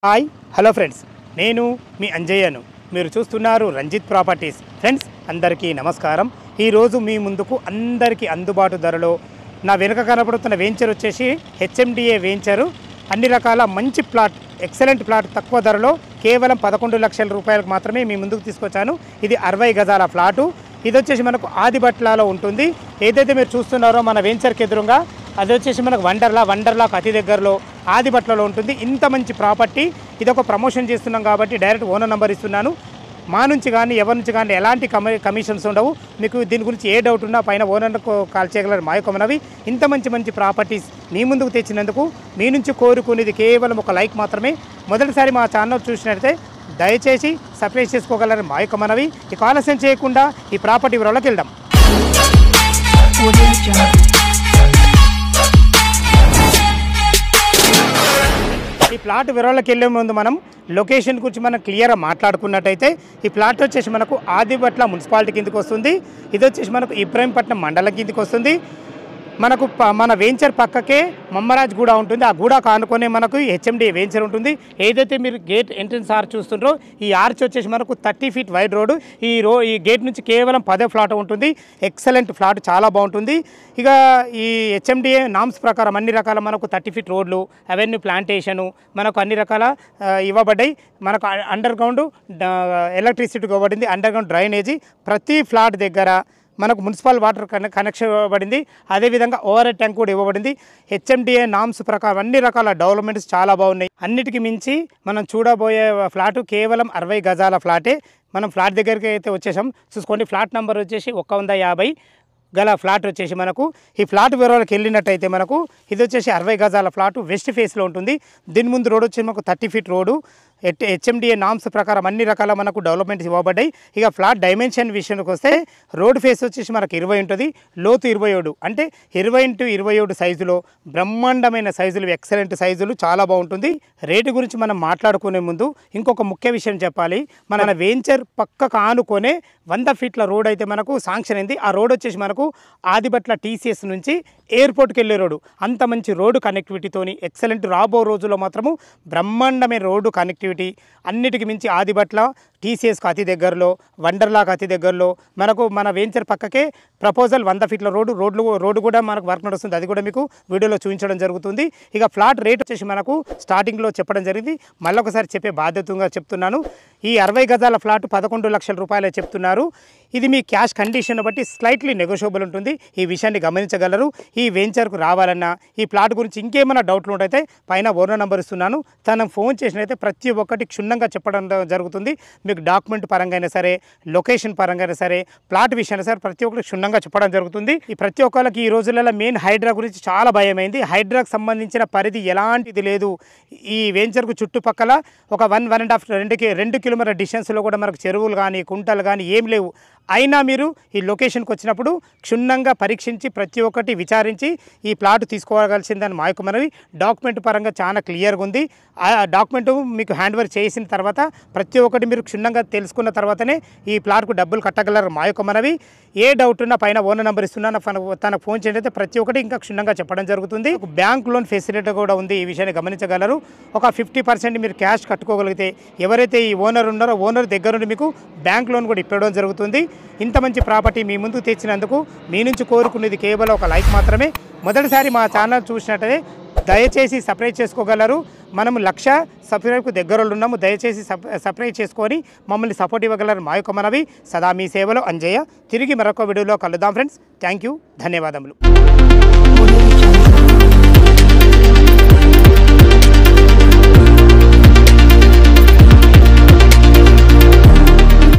Hi hello friends, నేను మీ అంజయ్యను. మీరు చూస్తున్నారు రంజిత్ ప్రాపర్టీస్. ఫ్రెండ్స్ అందరికీ నమస్కారం. ఈరోజు మీ ముందుకు అందరికీ అందుబాటు ధరలో నా వెనుక కనబడుతున్న వెంచర్ వచ్చేసి హెచ్ఎండిఏ వెంచరు. అన్ని రకాల మంచి ప్లాట్, ఎక్సలెంట్ ప్లాట్ తక్కువ ధరలో కేవలం 11 లక్షల రూపాయలకు మాత్రమే మీ ముందుకు తీసుకొచ్చాను. ఇది 60 గజాల ఫ్లాటు. ఇది వచ్చేసి మనకు ఆదిబట్లాలో ఉంటుంది. ఏదైతే మీరు చూస్తున్నారో మన వెంచర్కి ఎదురుగా అది వచ్చేసి మనకు వండర్లాకు అతి దగ్గరలో ఆదిబట్లలో ఉంటుంది. ఇంత మంచి ప్రాపర్టీ, ఇది ఒక ప్రమోషన్ చేస్తున్నాం కాబట్టి డైరెక్ట్ ఓనర్ నెంబర్ ఇస్తున్నాను. మా నుంచి కానీ ఎవరి నుంచి కానీ ఎలాంటి కమిషన్స్ ఉండవు. మీకు దీని గురించి ఏ డౌట్ ఉన్నా పైన ఓనర్కు కాల్ చేయగలరు. మా యొక్క మనవి, ఇంత మంచి ప్రాపర్టీస్ మీ ముందుకు తెచ్చినందుకు మీ నుంచి కోరుకునేది కేవలం ఒక లైక్ మాత్రమే. మొదటిసారి మా ఛానల్ చూసినట్లయితే దయచేసి సబ్స్క్రైబ్ చేసుకోగలరు. మా యొక్క మనవి. ఇక ఆలస్యం చేయకుండా ఈ ప్రాపర్టీ వివరాలకు వెళ్దాం. ఈ ప్లాట్ వివరాలకు వెళ్ళే ముందు మనం లొకేషన్ గురించి మనం క్లియర్గా మాట్లాడుకున్నట్టయితే ఈ ప్లాట్ వచ్చేసి మనకు ఆదిబట్ల మున్సిపాలిటీ కిందకి వస్తుంది. ఇది వచ్చేసి మనకు ఇబ్రహీంపట్నం మండలం కిందకి వస్తుంది. మనకు మన వెంచర్ పక్కకే మమ్మరాజ్ గూడ ఉంటుంది. ఆ గూడ కానుకొనే మనకు హెచ్ఎండి వెంచర్ ఉంటుంది. ఏదైతే మీరు గేట్ ఎంట్రన్స్ ఆర్చ్ చూస్తుండ్రో ఈ ఆర్చ్ వచ్చేసి మనకు 30 ఫీట్ వైడ్ రోడ్డు. ఈ గేట్ నుంచి కేవలం 10 ఫ్లాట్ ఉంటుంది. ఎక్సలెంట్ ఫ్లాట్, చాలా బాగుంటుంది. ఇక ఈ హెచ్ఎండిఏ నామ్స్ ప్రకారం అన్ని రకాల మనకు 30 ఫీట్ రోడ్లు, అవెన్యూ ప్లాంటేషను మనకు అన్ని రకాల ఇవ్వబడ్డాయి. మనకు అండర్ గ్రౌండ్ ఎలక్ట్రిసిటీ ఇవ్వబడింది, అండర్ గ్రౌండ్ డ్రైనేజీ ప్రతి ఫ్లాట్ దగ్గర మనకు మున్సిపల్ వాటర్ కనెక్షన్ ఇవ్వబడింది. అదేవిధంగా ఓవర్ హెడ్ ట్యాంక్ కూడా ఇవ్వబడింది. హెచ్ఎండిఏ నామ్స్ ప్రకారం అన్ని రకాల డెవలప్మెంట్స్ చాలా బాగున్నాయి. అన్నిటికీ మించి మనం చూడబోయే ఫ్లాటు కేవలం 60 గజాల ఫ్లాటే. మనం ఫ్లాట్ దగ్గరికి అయితే వచ్చేసాం. చూసుకోండి, ఫ్లాట్ నెంబర్ వచ్చేసి 150 గల ఫ్లాట్ వచ్చేసి మనకు ఈ ఫ్లాట్ వివరాలకు వెళ్ళినట్టయితే మనకు ఇది వచ్చేసి 60 గజాల ఫ్లాటు వెస్ట్ ఫేస్లో ఉంటుంది. దీని ముందు రోడ్ వచ్చేసి మనకు 30 ఫీట్ రోడ్డు. హెచ్ఎండిఏ నామ్స్ ప్రకారం అన్ని రకాల మనకు డెవలప్మెంట్స్ ఇవ్వబడ్డాయి. ఇక ఫ్లాట్ డైమెన్షన్ విషయానికి వస్తే రోడ్ ఫేస్ వచ్చేసి మనకు 20 ఉంటుంది, లోతు 27, అంటే 20 × 27 సైజులో బ్రహ్మాండమైన సైజులు, ఎక్సలెంట్ సైజులు, చాలా బాగుంటుంది. రేటు గురించి మనం మాట్లాడుకునే ముందు ఇంకొక ముఖ్య విషయం చెప్పాలి. మన వెంచర్ పక్కకు ఆనుకొనే 100 ఫీట్ల రోడ్ అయితే మనకు శాంక్షన్ అయింది. ఆ రోడ్ వచ్చేసి మనకు ఆదిబట్ల టీసీఎస్ నుంచి ఎయిర్పోర్ట్కి వెళ్ళే రోడ్డు. అంత మంచి రోడ్డు కనెక్టివిటీతోని ఎక్సలెంట్. రాబో రోజుల్లో మాత్రము బ్రహ్మాండమైన రోడ్డు కనెక్టివిటీ. అన్నిటికి మించి ఆదిబట్ల టీసీఎస్కి అతి దగ్గరలో, వండర్లాకు అతి దగ్గరలో మనకు మన వెంచర్ పక్కకే ప్రపోజల్ 100 ఫీట్ల రోడ్డు కూడా మనకు వర్క్ నడుస్తుంది. అది కూడా మీకు వీడియోలో చూపించడం జరుగుతుంది. ఇక ఫ్లాట్ రేట్ వచ్చేసి మనకు స్టార్టింగ్లో చెప్పడం జరిగింది, మళ్ళీ ఒకసారి చెప్పే బాధ్యతగా చెప్తున్నాను. ఈ 60 గజాల ఫ్లాట్ 11 లక్షల రూపాయలే చెప్తున్నారు. ఇది మీ క్యాష్ కండిషన్ బట్టి స్లైట్లీ నెగోషియబుల్ ఉంటుంది. ఈ విషయాన్ని గమనించగలరు. ఈ వెంచర్కు రావాలన్నా, ఈ ప్లాట్ గురించి ఇంకేమైనా డౌట్లు ఉంటే పైన ఓనర్ నెంబర్ ఇస్తున్నాను, తనకు ఫోన్ చేసినైతే ప్రతి ఒక్కటి క్షుణ్ణంగా చెప్పడం జరుగుతుంది. మీకు డాక్యుమెంట్ పరంగా అయినా సరే, లొకేషన్ పరంగా అయినా సరే, ప్లాట్ విషయాన్ని సరే ప్రతి ఒక్కటి క్షుణ్ణంగా చెప్పడం జరుగుతుంది. ఈ ప్రతి ఒక్కరికి ఈ రోజులలో మెయిన్ హైడ్రా గురించి చాలా భయమైంది. హైడ్రాకు సంబంధించిన పరిధి ఎలాంటిది లేదు. ఈ వెంచర్కు చుట్టుపక్కల ఒక 1.5-2 కిలోమీటర్ల డిస్టెన్స్లో కూడా మనకు చెరువులు కానీ, కుంటలు కానీ ఏం లేవు. అయినా మీరు ఈ లొకేషన్కి వచ్చినప్పుడు క్షుణ్ణంగా పరీక్షించి ప్రతి ఒక్కటి విచారించి ఈ ప్లాట్ తీసుకోవాల్సిందని మా యొక్క మనవి. డాక్యుమెంట్ పరంగా చాలా క్లియర్గా ఉంది. ఆ డాక్యుమెంట్ మీకు హ్యాండ్ ఓవర్ చేసిన తర్వాత ప్రతి ఒక్కటి మీరు క్షుణ్ణంగా తెలుసుకున్న తర్వాతనే ఈ ప్లాట్కు డబ్బులు కట్టగలరు. మా యొక్క మనవి. ఏ డౌట్ ఉన్నా పైన ఓనర్ నెంబర్ ఇస్తున్నాను, తనకు ఫోన్ చేయడం ప్రతి ఒక్కటి ఇంకా క్షుణ్ణంగా చెప్పడం జరుగుతుంది. బ్యాంక్ లోన్ ఫెసిలిటీ కూడా ఉంది. ఈ విషయాన్ని గమనించగలరు. ఒక 50% మీరు క్యాష్ కట్టుకోగలిగితే ఎవరైతే ఈ ఓనర్ ఉన్నారో ఓనర్ దగ్గర నుండి మీకు బ్యాంక్ లోన్ కూడా ఇప్పడం జరుగుతుంది. ఇంత మంచి ప్రాపర్టీ మీ ముందుకు తెచ్చినందుకు మీ నుంచి కోరుకునేది కేవలం ఒక లైక్ మాత్రమే. మొదటిసారి మా ఛానల్ చూసినట్లయితే దయచేసి సబ్స్క్రైబ్ చేసుకోగలరు. మనము 1,00,000 సబ్స్క్రైబ్కు దగ్గరలో ఉన్నాము. దయచేసి సబ్స్క్రైబ్ చేసుకొని మమ్మల్ని సపోర్ట్ ఇవ్వగలరు. మా యొక్క మనవి. సదా మీ సేవలో అంజయ్య. తిరిగి మరొక వీడియోలో కలుద్దాం ఫ్రెండ్స్. థ్యాంక్ యూ, ధన్యవాదములు.